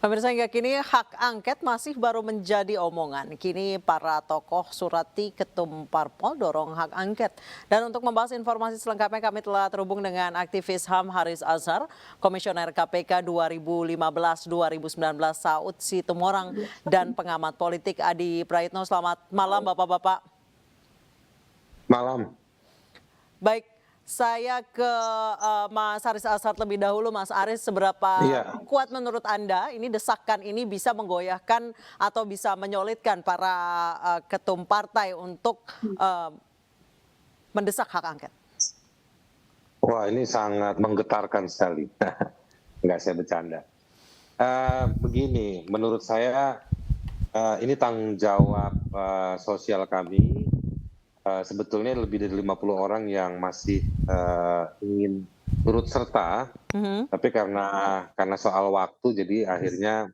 Pemirsa, hingga kini hak angket masih baru menjadi omongan. Kini para tokoh surati ketum parpol dorong hak angket. Dan untuk membahas informasi selengkapnya kami telah terhubung dengan aktivis HAM Haris Azhar, Komisioner KPK 2015-2019 Saud Situmorang, dan pengamat politik Adi Praitno. Selamat malam Bapak-Bapak. Malam. Baik, saya ke Mas Haris Azhar lebih dahulu. Mas Haris, seberapa kuat menurut Anda ini desakan ini bisa menggoyahkan atau bisa menyulitkan para ketum partai untuk mendesak hak angket? Wah, ini sangat menggetarkan sekali. Enggak, saya bercanda. Begini, menurut saya ini tanggung jawab sosial kami. Sebetulnya lebih dari 50 orang yang masih ingin turut serta, tapi karena soal waktu, jadi akhirnya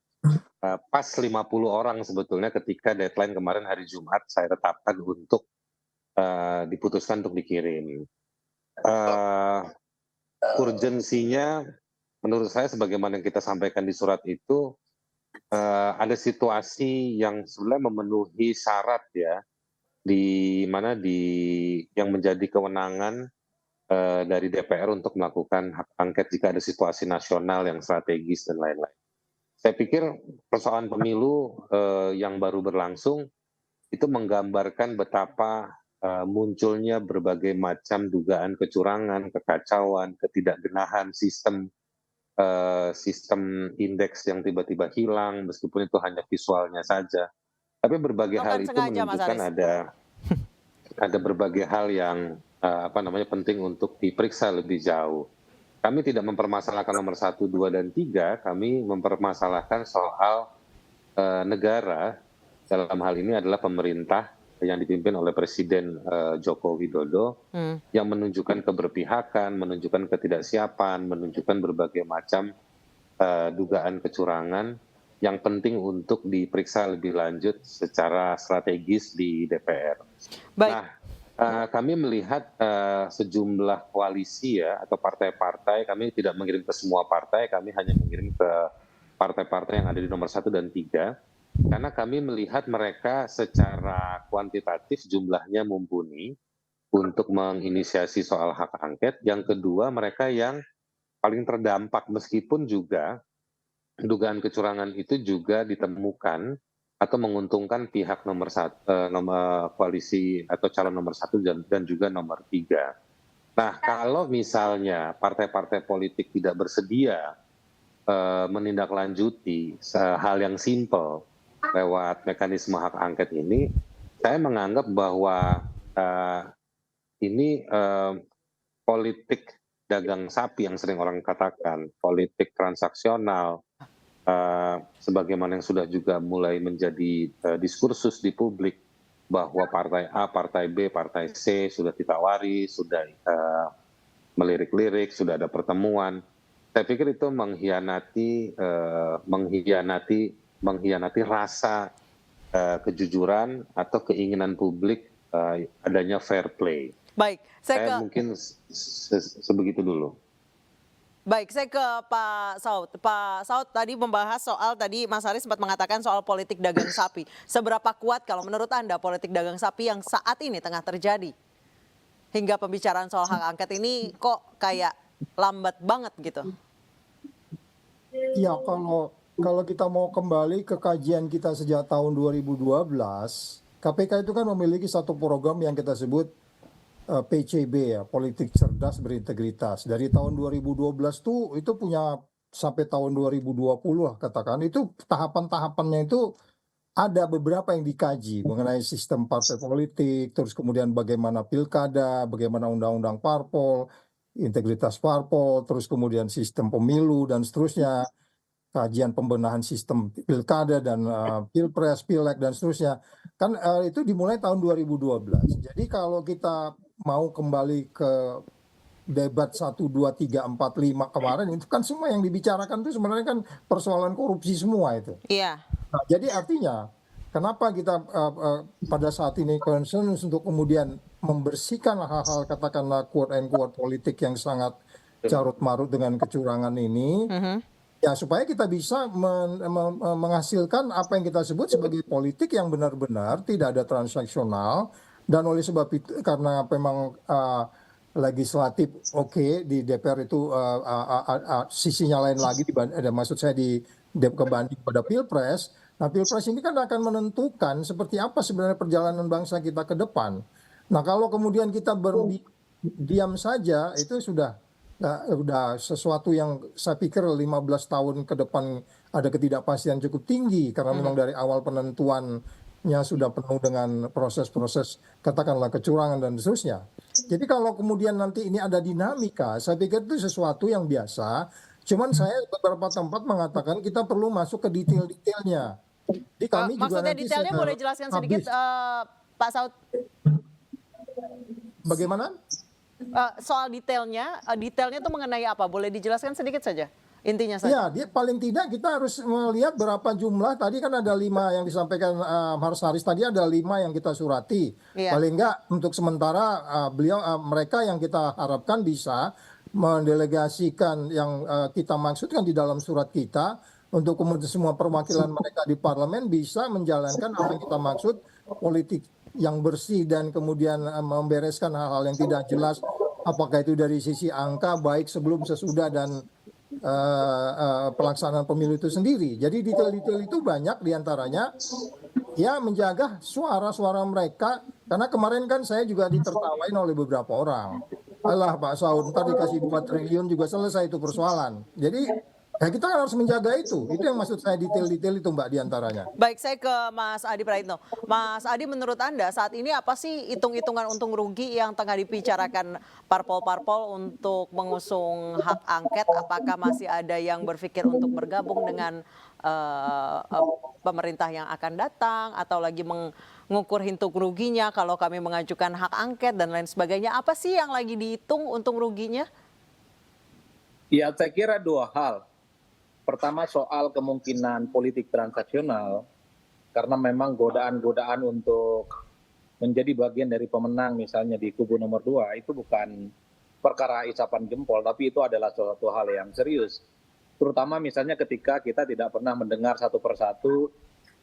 pas 50 orang sebetulnya ketika deadline kemarin hari Jumat saya tetapkan untuk diputuskan untuk dikirim. Urgensinya menurut saya sebagaimana yang kita sampaikan di surat itu, ada situasi yang sebenarnya memenuhi syarat ya, di mana yang menjadi kewenangan dari DPR untuk melakukan hak angket jika ada situasi nasional yang strategis dan lain-lain. Saya pikir persoalan pemilu yang baru berlangsung itu menggambarkan betapa munculnya berbagai macam dugaan kecurangan, kekacauan, ketidakbenahan sistem indeks yang tiba-tiba hilang meskipun itu hanya visualnya saja. Tapi berbagai hal itu menunjukkan ada berbagai hal yang penting untuk diperiksa lebih jauh. Kami tidak mempermasalahkan nomor 1, 2, dan 3, kami mempermasalahkan soal negara, dalam hal ini adalah pemerintah yang dipimpin oleh Presiden Joko Widodo, yang menunjukkan keberpihakan, menunjukkan ketidaksiapan, menunjukkan berbagai macam dugaan kecurangan yang penting untuk diperiksa lebih lanjut secara strategis di DPR. Baik. Nah, kami melihat sejumlah koalisi ya atau partai-partai, kami tidak mengirim ke semua partai, kami hanya mengirim ke partai-partai yang ada di nomor 1 dan 3, karena kami melihat mereka secara kuantitatif jumlahnya mumpuni untuk menginisiasi soal hak angket. Yang kedua, mereka yang paling terdampak meskipun juga dugaan kecurangan itu juga ditemukan atau menguntungkan pihak nomor koalisi atau calon nomor 1 dan juga nomor 3. Nah, kalau misalnya partai-partai politik tidak bersedia menindaklanjuti hal yang simpel lewat mekanisme hak angket ini, saya menganggap bahwa ini politik dagang sapi yang sering orang katakan, politik transaksional, sebagaimana yang sudah juga mulai menjadi diskursus di publik bahwa partai A, partai B, partai C sudah ditawari, sudah melirik-lirik, sudah ada pertemuan. Saya pikir itu mengkhianati rasa kejujuran atau keinginan publik adanya fair play. Baik, saya mungkin sebegitu dulu. Baik, saya ke Pak Saud. Pak Saud tadi membahas soal, tadi Mas Haris sempat mengatakan soal politik dagang sapi. Seberapa kuat kalau menurut Anda politik dagang sapi yang saat ini tengah terjadi? Hingga pembicaraan soal hak angket ini kok kayak lambat banget gitu? Ya, kalau kita mau kembali ke kajian kita sejak tahun 2012, KPK itu kan memiliki satu program yang kita sebut PCB ya, politik cerdas berintegritas. Dari tahun 2012 tuh itu punya sampai tahun 2020 lah katakan. Itu tahapan-tahapannya itu ada beberapa yang dikaji mengenai sistem partai politik, terus kemudian bagaimana pilkada, bagaimana undang-undang parpol, integritas parpol, terus kemudian sistem pemilu dan seterusnya, kajian pembenahan sistem pilkada dan pilpres, pileg dan seterusnya. Kan itu dimulai tahun 2012. Jadi kalau kita mau kembali ke debat 1, 2, 3, 4, 5 kemarin, itu kan semua yang dibicarakan itu sebenarnya kan persoalan korupsi semua itu. Iya. Nah, jadi artinya kenapa kita pada saat ini concern untuk kemudian membersihkan hal-hal katakanlah quote and quote politik yang sangat carut marut dengan kecurangan ini, Ya, supaya kita bisa menghasilkan apa yang kita sebut sebagai politik yang benar-benar tidak ada transaksional, dan oleh sebab itu karena memang legislatif oke, di DPR itu sisinya lain lagi maksud saya kebanding pada Pilpres. Nah, Pilpres ini kan akan menentukan seperti apa sebenarnya perjalanan bangsa kita ke depan. Nah, kalau kemudian kita diam saja, itu udah sesuatu yang saya pikir 15 tahun ke depan ada ketidakpastian cukup tinggi, karena memang dari awal penentuannya sudah penuh dengan proses-proses katakanlah kecurangan dan seterusnya. Jadi kalau kemudian nanti ini ada dinamika, saya pikir itu sesuatu yang biasa. Cuman saya beberapa tempat mengatakan kita perlu masuk ke detail-detailnya. Jadi kami juga Maksudnya nanti detailnya boleh jelaskan sedikit, Pak Saud? bagaimana? Soal detailnya itu mengenai apa? Boleh dijelaskan sedikit saja, intinya saja. Ya, dia paling tidak kita harus melihat berapa jumlah. Tadi kan ada 5 yang disampaikan Haris tadi, ada 5 yang kita surati. Iya. Paling enggak untuk sementara mereka yang kita harapkan bisa mendelegasikan yang kita maksudkan di dalam surat kita, untuk kemudian semua perwakilan mereka di parlemen bisa menjalankan apa yang kita maksud, politik yang bersih dan kemudian membereskan hal-hal yang tidak jelas, apakah itu dari sisi angka baik sebelum, sesudah, dan pelaksanaan pemilu itu sendiri. Jadi detail-detail itu banyak diantaranya ya menjaga suara-suara mereka, karena kemarin kan saya juga ditertawain oleh beberapa orang. Alah Pak Saud, ntar dikasih 2 triliun juga selesai itu persoalan. Jadi ya kita harus menjaga itu yang maksud saya detail-detail itu Mbak diantaranya. Baik, saya ke Mas Adi Praitno. Mas Adi, menurut Anda saat ini apa sih hitung-hitungan untung rugi yang tengah dibicarakan parpol-parpol untuk mengusung hak angket? Apakah masih ada yang berpikir untuk bergabung dengan pemerintah yang akan datang, atau lagi mengukur hitung ruginya kalau kami mengajukan hak angket dan lain sebagainya? Apa sih yang lagi dihitung untung ruginya? Ya, saya kira 2 hal. Pertama soal kemungkinan politik transaksional, karena memang godaan-godaan untuk menjadi bagian dari pemenang misalnya di kubu nomor 2 itu bukan perkara isapan jempol, tapi itu adalah suatu hal yang serius. Terutama misalnya ketika kita tidak pernah mendengar satu persatu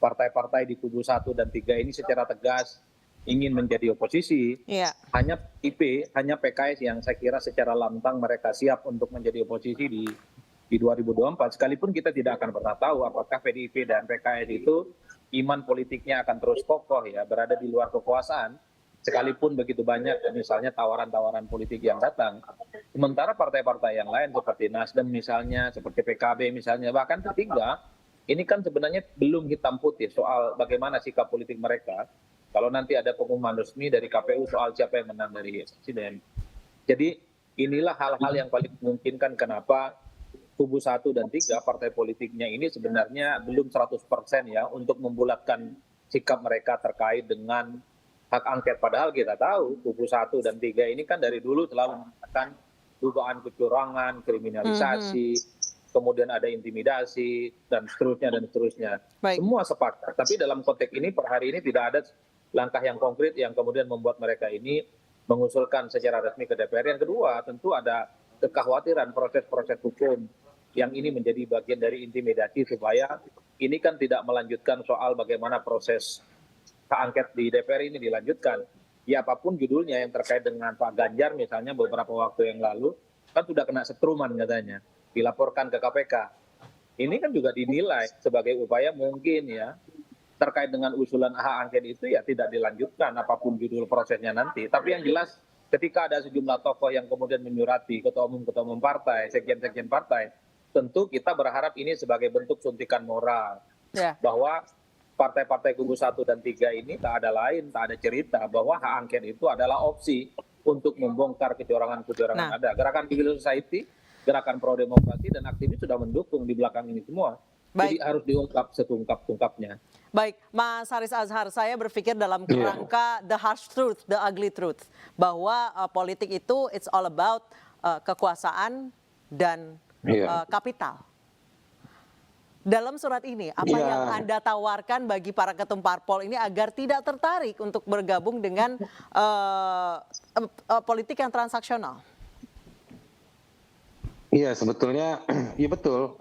partai-partai di kubu 1 dan 3 ini secara tegas ingin menjadi oposisi. Iya. Hanya hanya PKS yang saya kira secara lantang mereka siap untuk menjadi oposisi di 2024, sekalipun kita tidak akan pernah tahu apakah PDIP dan PKS itu iman politiknya akan terus kokoh ya, berada di luar kekuasaan, sekalipun begitu banyak misalnya tawaran-tawaran politik yang datang. Sementara partai-partai yang lain seperti Nasdem misalnya, seperti PKB misalnya, bahkan P3, ini kan sebenarnya belum hitam putih soal bagaimana sikap politik mereka kalau nanti ada pengumuman resmi dari KPU soal siapa yang menang dari presiden. Jadi inilah hal-hal yang paling memungkinkan kenapa kubu 1 dan 3 partai politiknya ini sebenarnya belum 100% ya untuk membulatkan sikap mereka terkait dengan hak angket. Padahal kita tahu kubu 1 dan 3 ini kan dari dulu selalu mengatakan dugaan kecurangan, kriminalisasi, kemudian ada intimidasi dan seterusnya. Baik. Semua sepakat. Tapi dalam konteks ini per hari ini tidak ada langkah yang konkret yang kemudian membuat mereka ini mengusulkan secara resmi ke DPR. Yang kedua, tentu ada kekhawatiran proses-proses hukum yang ini menjadi bagian dari intimidasi supaya ini kan tidak melanjutkan soal bagaimana proses hak angket di DPR ini dilanjutkan. Ya apapun judulnya yang terkait dengan Pak Ganjar misalnya beberapa waktu yang lalu kan sudah kena setruman katanya, dilaporkan ke KPK. Ini kan juga dinilai sebagai upaya mungkin ya terkait dengan usulan hak angket itu ya tidak dilanjutkan apapun judul prosesnya nanti. Tapi yang jelas ketika ada sejumlah tokoh yang kemudian menyurati ketua umum partai, sekjen-sekjen partai, tentu kita berharap ini sebagai bentuk suntikan moral bahwa partai-partai kubu 1 dan 3 ini tak ada lain, tak ada cerita bahwa hak angket itu adalah opsi untuk membongkar kecurangan-kecurangan ada. Gerakan Civil Society, gerakan pro demokrasi dan aktivis sudah mendukung di belakang ini semua. Jadi harus diungkap setungkap-tungkapnya. Baik, Mas Haris Azhar, saya berpikir dalam kerangka the harsh truth, the ugly truth, bahwa politik itu it's all about kekuasaan dan kapital. Dalam surat ini, apa yang Anda tawarkan bagi para ketum parpol ini agar tidak tertarik untuk bergabung dengan politik yang transaksional? Iya sebetulnya, iya betul,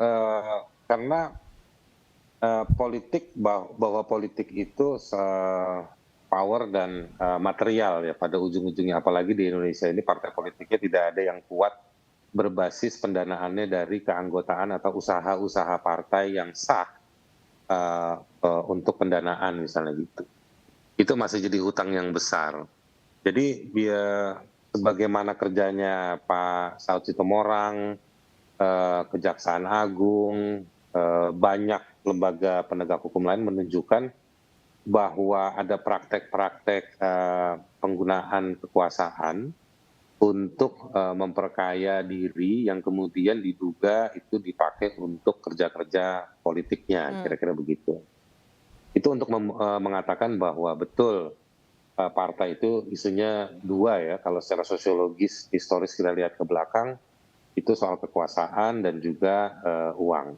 karena politik bahwa politik itu power dan material ya pada ujung-ujungnya, apalagi di Indonesia ini partai politiknya tidak ada yang kuat berbasis pendanaannya dari keanggotaan atau usaha-usaha partai yang sah untuk pendanaan misalnya gitu. Itu masih jadi hutang yang besar. Jadi dia sebagaimana kerjanya Pak Saud Sitomorang, Kejaksaan Agung, banyak lembaga penegak hukum lain menunjukkan bahwa ada praktek-praktek penggunaan kekuasaan untuk memperkaya diri yang kemudian diduga itu dipakai untuk kerja-kerja politiknya, kira-kira begitu. Itu untuk mengatakan bahwa betul partai itu isunya dua ya, kalau secara sosiologis, historis kita lihat ke belakang, itu soal kekuasaan dan juga uang.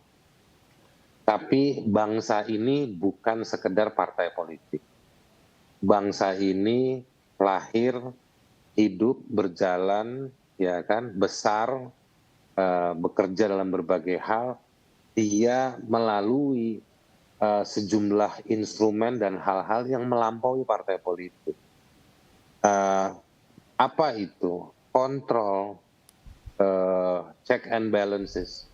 Tapi bangsa ini bukan sekedar partai politik. Bangsa ini lahir, hidup, berjalan, ya kan, besar, bekerja dalam berbagai hal. Dia melalui sejumlah instrumen dan hal-hal yang melampaui partai politik. Apa itu? Kontrol, check and balances.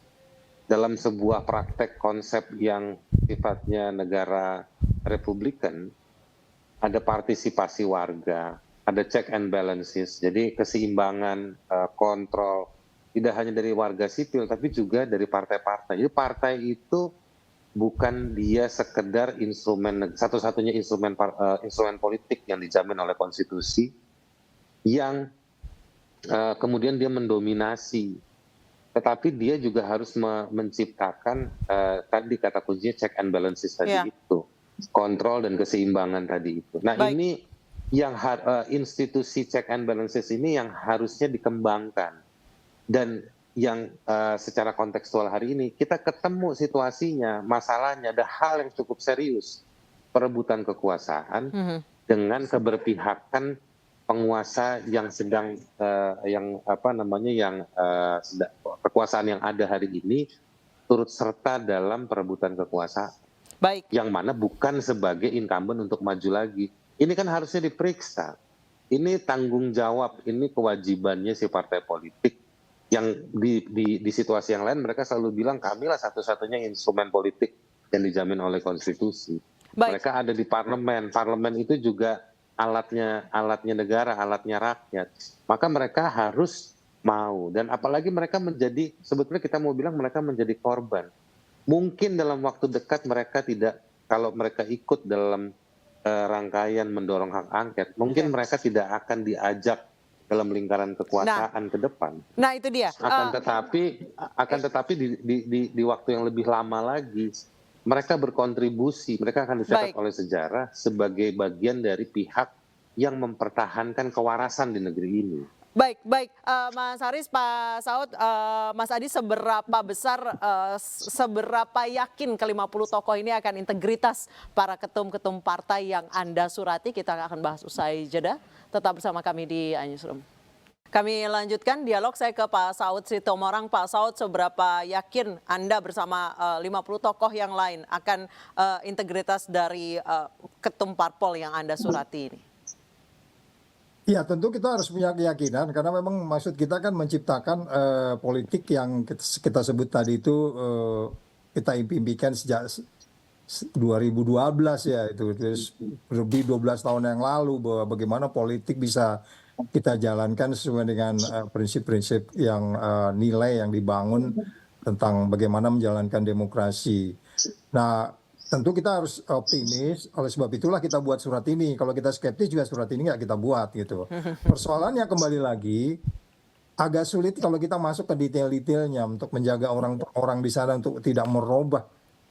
Dalam sebuah praktek konsep yang sifatnya negara republikan, ada partisipasi warga, ada check and balances, jadi keseimbangan, kontrol, tidak hanya dari warga sipil, tapi juga dari partai-partai. Jadi partai itu bukan dia sekedar instrumen, satu-satunya instrumen politik yang dijamin oleh konstitusi, yang kemudian dia mendominasi. Tetapi dia juga harus menciptakan tadi kata kuncinya check and balances tadi itu, kontrol dan keseimbangan tadi itu. Nah ini yang institusi check and balances ini yang harusnya dikembangkan, dan yang secara kontekstual hari ini kita ketemu situasinya, masalahnya ada hal yang cukup serius, perebutan kekuasaan dengan keberpihakan penguasa yang sedang kekuasaan yang ada hari ini turut serta dalam perebutan kekuasaan. Baik. Yang mana bukan sebagai incumbent untuk maju lagi. Ini kan harusnya diperiksa. Ini tanggung jawab, ini kewajibannya si partai politik yang di situasi yang lain mereka selalu bilang kamilah satu-satunya instrumen politik yang dijamin oleh konstitusi. Baik. Mereka ada di parlemen. Parlemen itu juga alatnya negara, alatnya rakyat. Maka mereka harus mau, dan apalagi mereka menjadi, sebetulnya kita mau bilang mereka menjadi korban. Mungkin dalam waktu dekat mereka tidak, kalau mereka ikut dalam rangkaian mendorong hak angket, mungkin mereka tidak akan diajak dalam lingkaran kekuasaan ke depan. Nah itu dia. Akan tetapi di waktu yang lebih lama lagi, mereka berkontribusi, mereka akan dicatat oleh sejarah sebagai bagian dari pihak yang mempertahankan kewarasan di negeri ini. Baik, Mas Haris, Pak Saud, Mas Adi, seberapa besar, seberapa yakin ke-50 tokoh ini akan integritas para ketum-ketum partai yang Anda surati? Kita akan bahas usai jeda. Tetap bersama kami di iNewsroom. Kami lanjutkan dialog saya ke Pak Saud Sitomorang. Pak Saud, seberapa yakin Anda bersama 50 tokoh yang lain akan integritas dari ketum parpol yang Anda surati ini? Ya tentu kita harus punya keyakinan karena memang maksud kita kan menciptakan politik yang kita sebut tadi itu kita impikan sejak 2012 ya, itu lebih 12 tahun yang lalu, bahwa bagaimana politik bisa kita jalankan sesuai dengan prinsip-prinsip yang nilai yang dibangun tentang bagaimana menjalankan demokrasi. Nah tentu kita harus optimis, oleh sebab itulah kita buat surat ini. Kalau kita skeptis juga surat ini nggak kita buat gitu. Persoalannya kembali lagi agak sulit kalau kita masuk ke detail-detailnya untuk menjaga orang di sana untuk tidak merubah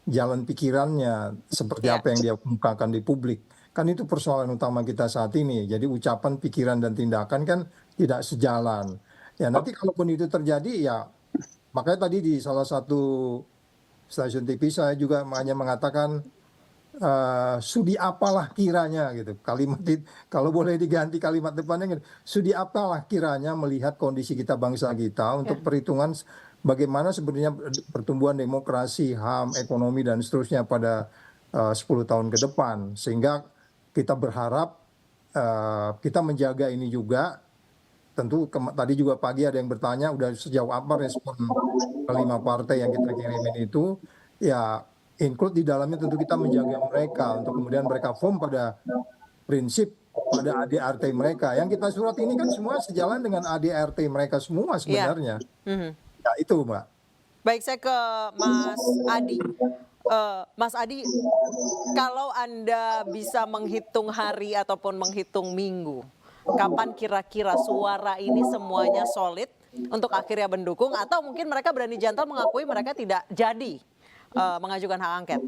jalan pikirannya seperti apa yang dia kemukakan di publik. Kan itu persoalan utama kita saat ini. Jadi ucapan, pikiran, dan tindakan kan tidak sejalan. Ya nanti kalaupun itu terjadi ya, makanya tadi di salah satu stasiun TV saya juga hanya mengatakan sudi apalah kiranya gitu. Kalimat itu, kalau boleh diganti kalimat depannya gitu, sudi apalah kiranya melihat kondisi kita, bangsa kita, untuk perhitungan bagaimana sebenarnya pertumbuhan demokrasi, HAM, ekonomi dan seterusnya pada 10 tahun ke depan, sehingga kita berharap kita menjaga ini juga. Tentu tadi juga pagi ada yang bertanya udah sejauh apa respon kelima partai yang kita kirimin itu, ya include di dalamnya tentu kita menjaga mereka untuk kemudian mereka firm pada prinsip pada ADRT mereka. Yang kita surat ini kan semua sejalan dengan ADRT mereka semua sebenarnya. Ya itu Mbak. Baik, saya ke Mas Adi. Mas Adi, kalau Anda bisa menghitung hari ataupun menghitung minggu, kapan kira-kira suara ini semuanya solid untuk akhirnya mendukung, atau mungkin mereka berani jantal mengakui mereka tidak jadi mengajukan hak angket?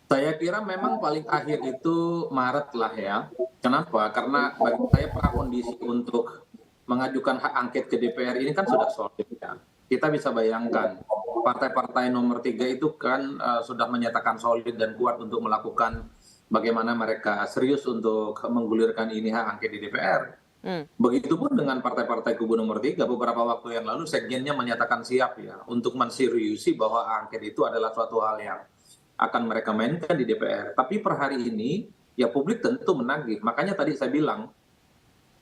Saya kira memang paling akhir itu Maret lah ya. Kenapa? Karena bagi saya prakondisi untuk mengajukan hak angket ke DPR ini kan sudah solid ya. Kita bisa bayangkan partai-partai nomor 3 itu kan sudah menyatakan solid dan kuat untuk melakukan bagaimana mereka serius untuk menggulirkan ini hak angket di DPR. Begitupun dengan partai-partai kubu nomor 3, beberapa waktu yang lalu sekjennya menyatakan siap ya untuk menseriusi bahwa hak angket itu adalah suatu hal yang akan mereka mainkan di DPR. Tapi per hari ini ya publik tentu menagih. Makanya tadi saya bilang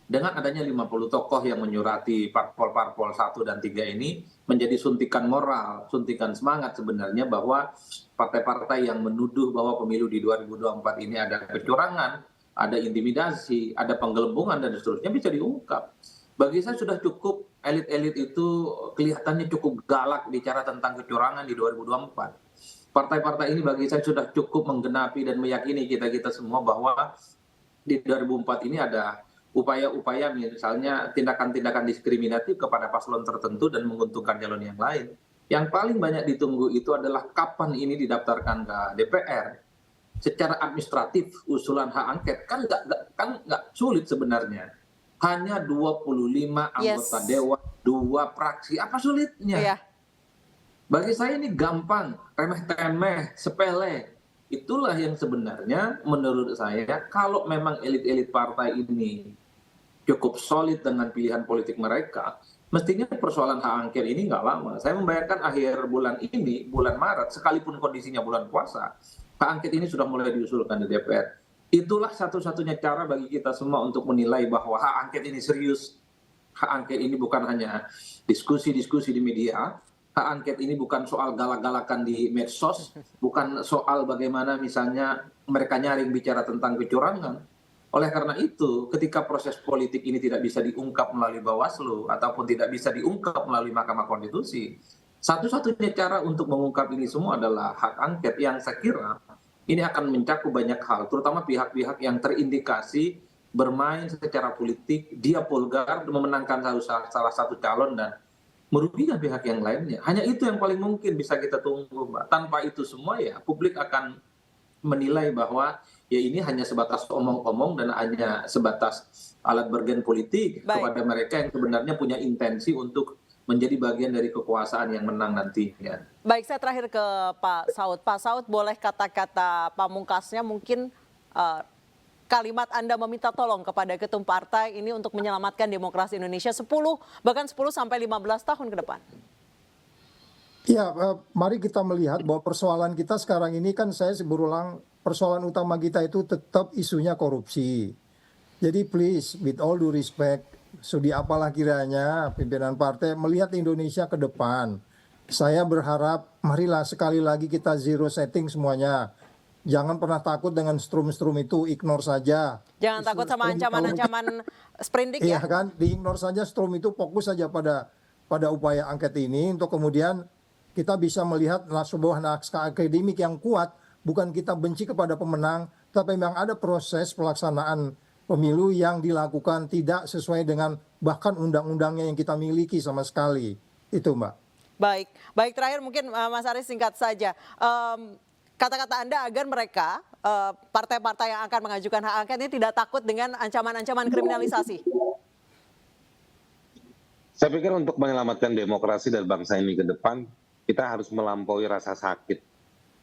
dengan adanya 50 tokoh yang menyurati parpol-parpol 1 dan 3 ini menjadi suntikan moral, suntikan semangat sebenarnya bahwa partai-partai yang menuduh bahwa pemilu di 2024 ini ada kecurangan, ada intimidasi, ada penggelembungan dan seterusnya bisa diungkap. Bagi saya sudah cukup elit-elit itu kelihatannya cukup galak bicara tentang kecurangan di 2024. Partai-partai ini bagi saya sudah cukup menggenapi dan meyakini kita-kita semua bahwa di 2004 ini ada upaya-upaya misalnya tindakan-tindakan diskriminatif kepada paslon tertentu dan menguntungkan calon yang lain. Yang paling banyak ditunggu itu adalah kapan ini didaftarkan ke DPR. Secara administratif usulan hak angket kan nggak sulit sebenarnya. Hanya 25 anggota dewan, 2 fraksi, apa sulitnya? Iya. Bagi saya ini gampang, remeh-temeh, sepele. Itulah yang sebenarnya menurut saya kalau memang elit-elit partai ini cukup solid dengan pilihan politik mereka, mestinya persoalan hak angket ini nggak lama. Saya membayangkan akhir bulan ini, bulan Maret, sekalipun kondisinya bulan puasa, hak angket ini sudah mulai diusulkan di DPR. Itulah satu-satunya cara bagi kita semua untuk menilai bahwa hak angket ini serius. Hak angket ini bukan hanya diskusi-diskusi di media, hak angket ini bukan soal galak-galakan di medsos, bukan soal bagaimana misalnya mereka nyaring bicara tentang kecurangan. Oleh karena itu, ketika proses politik ini tidak bisa diungkap melalui Bawaslu ataupun tidak bisa diungkap melalui Mahkamah Konstitusi, satu-satunya cara untuk mengungkap ini semua adalah hak angket yang saya kira ini akan mencakup banyak hal, terutama pihak-pihak yang terindikasi bermain secara politik, dia vulgar, memenangkan salah satu calon dan merugikan pihak yang lainnya. Hanya itu yang paling mungkin bisa kita tunggu, Mbak. Tanpa itu semua ya publik akan menilai bahwa ya ini hanya sebatas omong-omong dan hanya sebatas alat bergen politik kepada mereka yang sebenarnya punya intensi untuk menjadi bagian dari kekuasaan yang menang nantinya. Baik, saya terakhir ke Pak Saud. Pak Saud, boleh kata-kata pamungkasnya mungkin kalimat Anda meminta tolong kepada ketum partai ini untuk menyelamatkan demokrasi Indonesia 10 sampai 15 tahun ke depan. Ya, mari kita melihat bahwa persoalan kita sekarang ini kan saya berulang, persoalan utama kita itu tetap isunya korupsi. Jadi please, with all due respect, sudi apalah kiranya pimpinan partai melihat Indonesia ke depan. Saya berharap marilah sekali lagi kita zero setting semuanya. Jangan pernah takut dengan strum-strum itu, ignore saja. Jangan takut sama ancaman-ancaman sprindik ya. Iya kan, di-ignore saja strum itu, fokus saja pada upaya angket ini untuk kemudian kita bisa melihat sebuah naskah akademik yang kuat, bukan kita benci kepada pemenang, tapi memang ada proses pelaksanaan pemilu yang dilakukan tidak sesuai dengan bahkan undang-undangnya yang kita miliki sama sekali. Itu Mbak. Baik terakhir mungkin Mas Aris singkat saja. Kata-kata Anda agar mereka, partai-partai yang akan mengajukan hak angket ini tidak takut dengan ancaman-ancaman kriminalisasi. Saya pikir untuk menyelamatkan demokrasi dan bangsa ini ke depan, kita harus melampaui rasa sakit.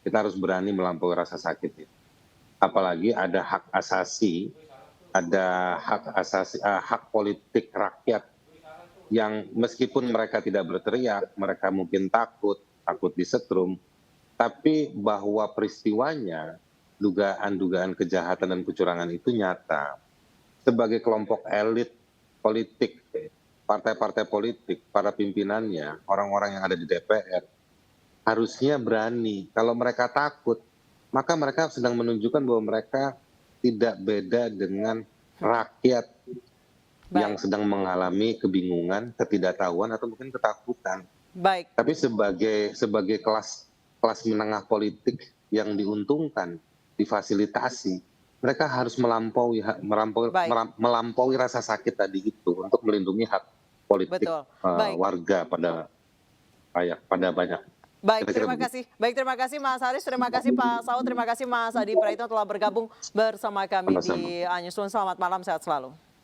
Kita harus berani melampaui rasa sakit. Apalagi ada hak asasi, hak politik rakyat yang meskipun mereka tidak berteriak, mereka mungkin takut disetrum, tapi bahwa peristiwanya, dugaan-dugaan kejahatan dan kecurangan itu nyata. Sebagai kelompok elit politik, partai-partai politik, para pimpinannya, orang-orang yang ada di DPR, harusnya berani. Kalau mereka takut, maka mereka sedang menunjukkan bahwa mereka tidak beda dengan rakyat yang sedang mengalami kebingungan, ketidaktahuan, atau mungkin ketakutan. Baik. Tapi sebagai kelas menengah politik yang diuntungkan, difasilitasi, mereka harus melampaui rasa sakit tadi itu untuk melindungi hak politik Betul. Baik. warga pada banyak. Baik, Kira-kira terima kasih. Baik, terima kasih Mas Haris, terima kasih Pak Saud, terima kasih Mas Adi Praitno telah bergabung bersama kami Sama-sama. di Newsroom. Selamat malam, sehat selalu.